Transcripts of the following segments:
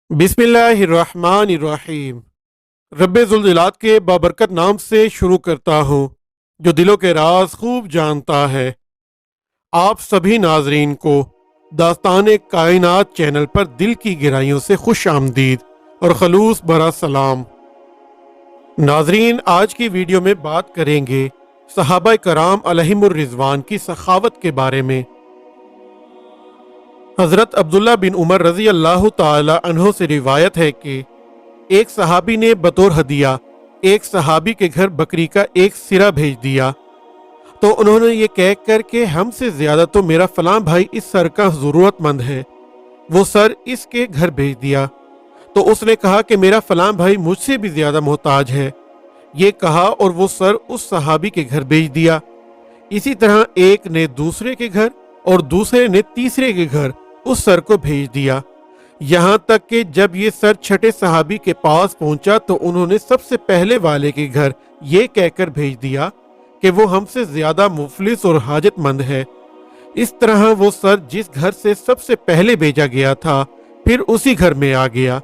बिस्मिल्लाहिर्रहमानिर्रहीम। रब्बे ज़ुल-जलाल के बाबरकत नाम से शुरू करता हूँ जो दिलों के राज खूब जानता है। आप सभी नाजरीन को दास्तान कायनात चैनल पर दिल की गहराइयों से खुश आमदीद और खलूस भरा सलाम। नाजरीन, आज की वीडियो में बात करेंगे सहाबा कराम अलैहिमुर रिज़वान की सखावत के बारे में। हज़रत अब्दुल्ला बिन उमर रज़ी अल्लाह ताला अन्हो से रिवायत है कि एक सहाबी ने बतौर हदिया एक सहाबी के घर बकरी का एक सिरा भेज दिया, तो उन्होंने ये कह कर के हमसे ज़्यादा तो मेरा फलां भाई इस सर का ज़रूरतमंद है, वो सर इसके घर भेज दिया। तो उसने कहा कि मेरा फलां भाई मुझसे भी ज़्यादा मोहताज है। ये कहा और वो सर उस सहाबी के घर भेज दिया। इसी तरह एक ने दूसरे के घर और दूसरे ने तीसरे के घर उस सर को भेज दिया। यहाँ तक कि जब ये सर छठे सहाबी के पास पहुंचा तो उन्होंने सबसे पहले वाले के घर ये कहकर भेज दिया कि वो हमसे ज्यादा मुफलिस और हाजतमंद है। इस तरह वो सर जिस घर से सबसे पहले भेजा गया था फिर उसी घर में आ गया।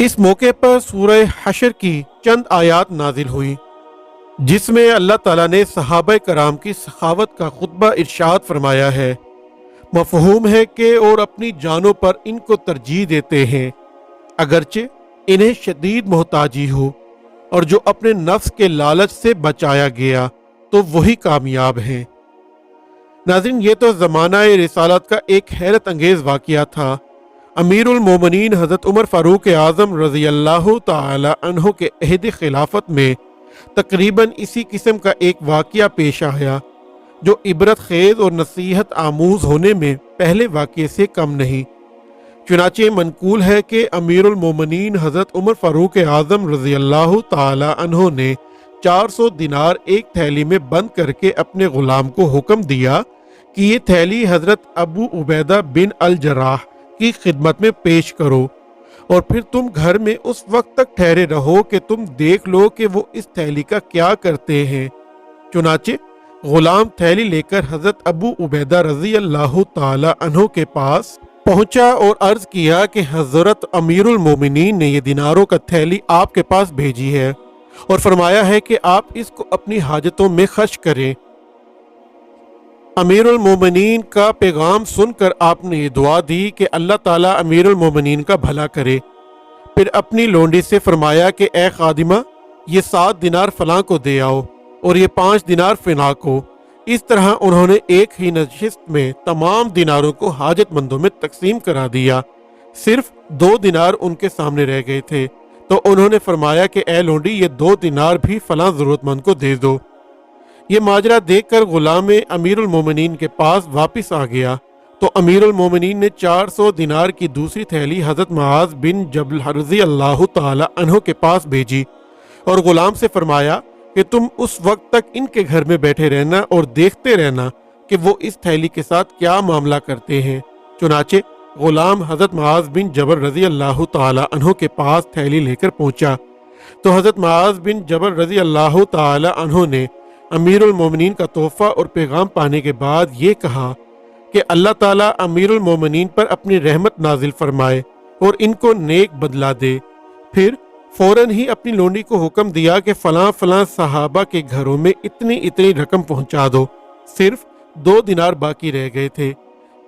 इस मौके पर सूरह हशर की चंद आयात नाजिल हुई जिसमें अल्लाह ताला ने सहाबा कराम की सखावत का खुतबा इरशाद फरमाया है। मफहूम है कि और अपनी जानों पर इनको तरजीह देते हैं अगरचे इन्हें शदीद मोहताजी हो, और जो अपने नफ्स के लालच से बचाया गया तो वही कामयाब हैं। नाज़रीन, ये तो ज़माना रिसालत का एक हैरत अंगेज़ वाक़या था। अमीरुल मोमिनीन हज़रत उमर फ़ारूक आज़म रज़ी अल्लाह ताला अन्हो के अहद खिलाफत में तकरीबन इसी किस्म का एक वाक़या पेश आया जो इबरत खेज और नसीहत आमूज होने में पहले वाक़ये से कम नहीं। चुनाचे मनकूल है कि अमीरुल मोमिनीन हज़रत उमर फ़ारूक आज़म रज़ी अल्लाह ताला अन्हो ने 400 दिनार एक थैली में बंद करके अपने गुलाम को हुक्म दिया कि ये थैली हज़रत अबू उबैदा बिन अल जराह की खिदमत में पेश करो, और फिर तुम घर में उस वक्त तक ठहरे रहो कि तुम देख लो कि वो इस थैली का क्या करते हैं। चुनाचे गुलाम थैली लेकर हजरत अबू उबैदा रजी अल्लाह ताला अन्हो के पास पहुंचा और अर्ज किया कि हजरत अमीरुल मोमिनीन ने ये दिनारों का थैली आपके पास भेजी है और फरमाया है कि आप इसको अपनी हाजतों में खर्च करें। अमीरुल मोमिनीन का पैगाम सुनकर आपने ये दुआ दी कि अल्लाह ताला अमीरुल मोमिनीन का भला करे। फिर अपनी लोंडी से फरमाया कि ए खादिमा, ये 7 दिनार फलां को दे आओ और ये 5 दिनार फिना को। इस तरह उन्होंने एक ही नशिस्त में तमाम दिनारों को हाजतमंदों में तकसीम करा दिया। सिर्फ 2 दिनार उनके सामने रह गए थे, तो उन्होंने फरमाया कि ए लोंडी, ये 2 दिनार भी फलां जरूरतमंद को दे दो। ये माजरा देखकर गुलाम अमीरुल मोमिनीन के पास वापस आ गया, तो अमीरुल मोमिनीन ने 400 दिनार की दूसरी थैली हजरत मुआज बिन जबल रज़ी अल्लाह ताला अन्हो के पास भेजी और गुलाम से फरमाया कि तुम उस वक्त तक इनके घर में बैठे रहना और देखते रहना कि वो इस थैली के साथ क्या मामला करते हैं। चुनाचे गुलाम हजरत मुआज बिन जबल रज़ी अल्लाह ताला अन्हो के पास थैली लेकर पहुंचा, तो हजरत मुआज बिन जबल रज़ी अल्लाह ताला अन्हो ने अमीरुल मोमिनीन का तोहफा और पैगाम पाने के बाद ये कहा कि अल्लाह ताला अमीरुल मोमिनीन पर अपनी रहमत नाजिल फरमाए और इनको नेक बदला दे। फिर फौरन ही अपनी लोंडी को हुक्म दिया कि फलां फलां सहाबा के घरों में इतनी इतनी रकम पहुंचा दो। सिर्फ 2 दिनार बाकी रह गए थे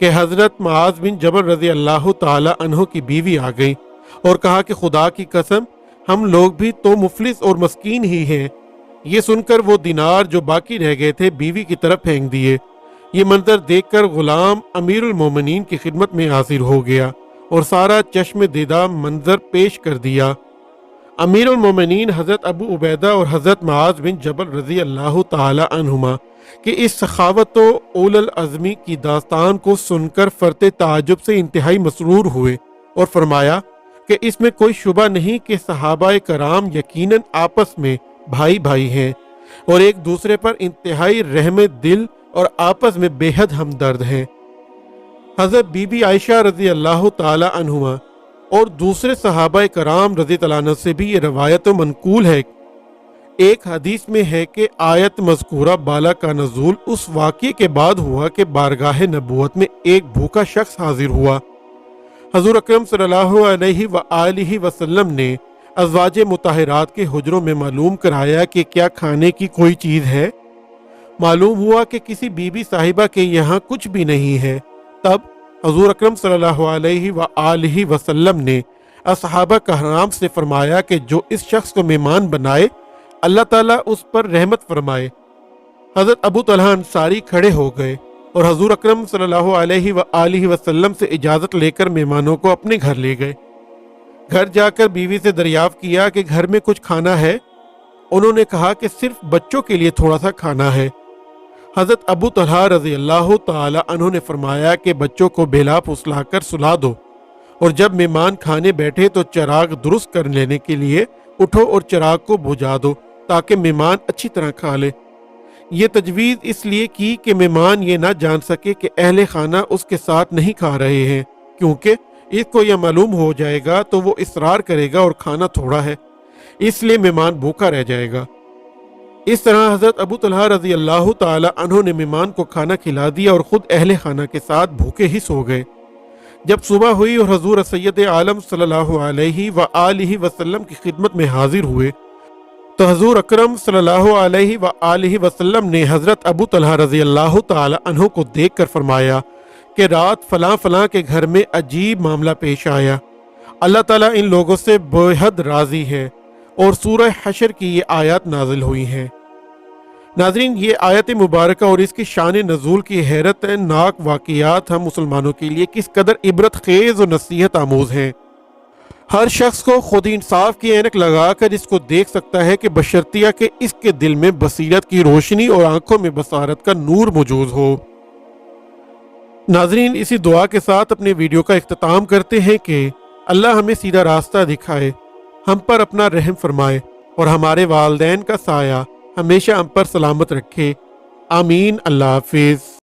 कि हजरत मुआज बिन जबल रज़ी अल्लाह ताला अन्हो की बीवी आ गई और कहा कि खुदा की कसम, हम लोग भी तो मुफलिस और मस्कीन ही हैं। ये सुनकर वो दिनार जो बाकी रह गए थे बीवी की तरफ फेंक दिए। ये मंजर देखकर गुलाम अमीरुल मोमिनीन की खिदमत में हाजिर हो गया और सारा चश्म दीदा मंजर पेश कर दिया। अमीरुल मोमिनीन हजरत अबू उबैदा और हजरत मुआज बिन जबल रज़ी अल्लाह ताला अन्हुमा कि इस सखावत उलुल अज़मी की दास्तान को सुनकर फरते ताजुब से इंतहाई मसरूर हुए और फरमाया कि इसमें कोई शुबा नहीं कि सहाबा कराम यकीनन आपस में भाई भाई हैं और एक दूसरे पर इंतहाई रहम दिल और आपस में बेहद हमदर्द हैं। हजरत बीबी आयशा रज़ी अल्लाह ताला अन्हुमा और दूसरे सहाबा कराम रज़ी तआला अन्हु से भी ये रवायत मनकूल है। एक हदीस में है कि आयत मज़कूरा बाला का नज़ूल उस वाक़ये के बाद हुआ कि बारगाह नबूवत में एक भूखा शख्स हाजिर हुआ। حضور اکرم صلی اللہ علیہ وآلہ وسلم نے ازواج مطہرات کے حجروں میں معلوم کرایا کہ کیا کھانے کی کوئی چیز ہے۔ معلوم ہوا کہ کسی بی بی صاحبہ کے یہاں کچھ بھی نہیں ہے۔ تب حضور اکرم صلی اللہ علیہ وآلہ وسلم نے اصحابہ کرام سے فرمایا کہ جو اس شخص کو مہمان بنائے اللہ تعالیٰ اس پر رحمت فرمائے۔ حضرت ابو طلحہ انصاری کھڑے ہو گئے اور حضور اکرم صلی اللہ علیہ وآلہ وسلم سے اجازت لے کر مہمانوں کو اپنے گھر لے گئے۔ گھر جا کر بیوی سے دریافت کیا کہ گھر میں کچھ کھانا ہے؟ انہوں نے کہا کہ صرف بچوں کے لیے تھوڑا سا کھانا ہے۔ حضرت ابو طلحہ رضی اللہ تعالی عنہ نے فرمایا کہ بچوں کو بھیلا پھسلا کر سلا دو، اور جب مہمان کھانے بیٹھے تو چراغ درست کر لینے کے لیے اٹھو اور چراغ کو بجھا دو تاکہ مہمان اچھی طرح کھا لے۔ یہ تجویز اس لیے کی کہ مہمان یہ نہ جان سکے کہ اہل خانہ اس کے ساتھ نہیں کھا رہے ہیں، کیونکہ اس کو یہ معلوم ہو جائے گا تو وہ اصرار کرے گا اور کھانا تھوڑا ہے، اس لیے مہمان بھوکا رہ جائے گا۔ اس طرح حضرت ابو طلحہ رضی اللہ تعالی عنہ نے مہمان کو کھانا کھلا دیا اور خود اہل خانہ کے ساتھ بھوکے ہی سو گئے۔ جب صبح ہوئی اور حضور سید عالم صلی اللہ علیہ وآلہ وسلم کی خدمت میں حاضر ہوئے تو حضور اکرم صلی اللہ علیہ وآلہ وسلم نے حضرت ابو طلحہ رضی اللہ تعالی عنہ کو دیکھ کر فرمایا کہ رات فلاں فلاں کے گھر میں عجیب معاملہ پیش آیا، اللہ تعالیٰ ان لوگوں سے بے حد راضی ہے، اور سورہ حشر کی یہ آیات نازل ہوئی ہیں۔ ناظرین، یہ آیت مبارکہ اور اس کی شان نزول کی حیرت ناک واقعات ہم مسلمانوں کے لیے کس قدر عبرت خیز و نصیحت آموز ہیں۔ ہر شخص کو خود انصاف کی عینک لگا کر اس کو دیکھ سکتا ہے کہ بشرطیہ کہ اس کے دل میں بصیرت کی روشنی اور آنکھوں میں بصارت کا نور موجود ہو۔ ناظرین، اسی دعا کے ساتھ اپنے ویڈیو کا اختتام کرتے ہیں کہ اللہ ہمیں سیدھا راستہ دکھائے، ہم پر اپنا رحم فرمائے اور ہمارے والدین کا سایہ ہمیشہ ہم پر سلامت رکھے۔ آمین۔ اللہ حافظ۔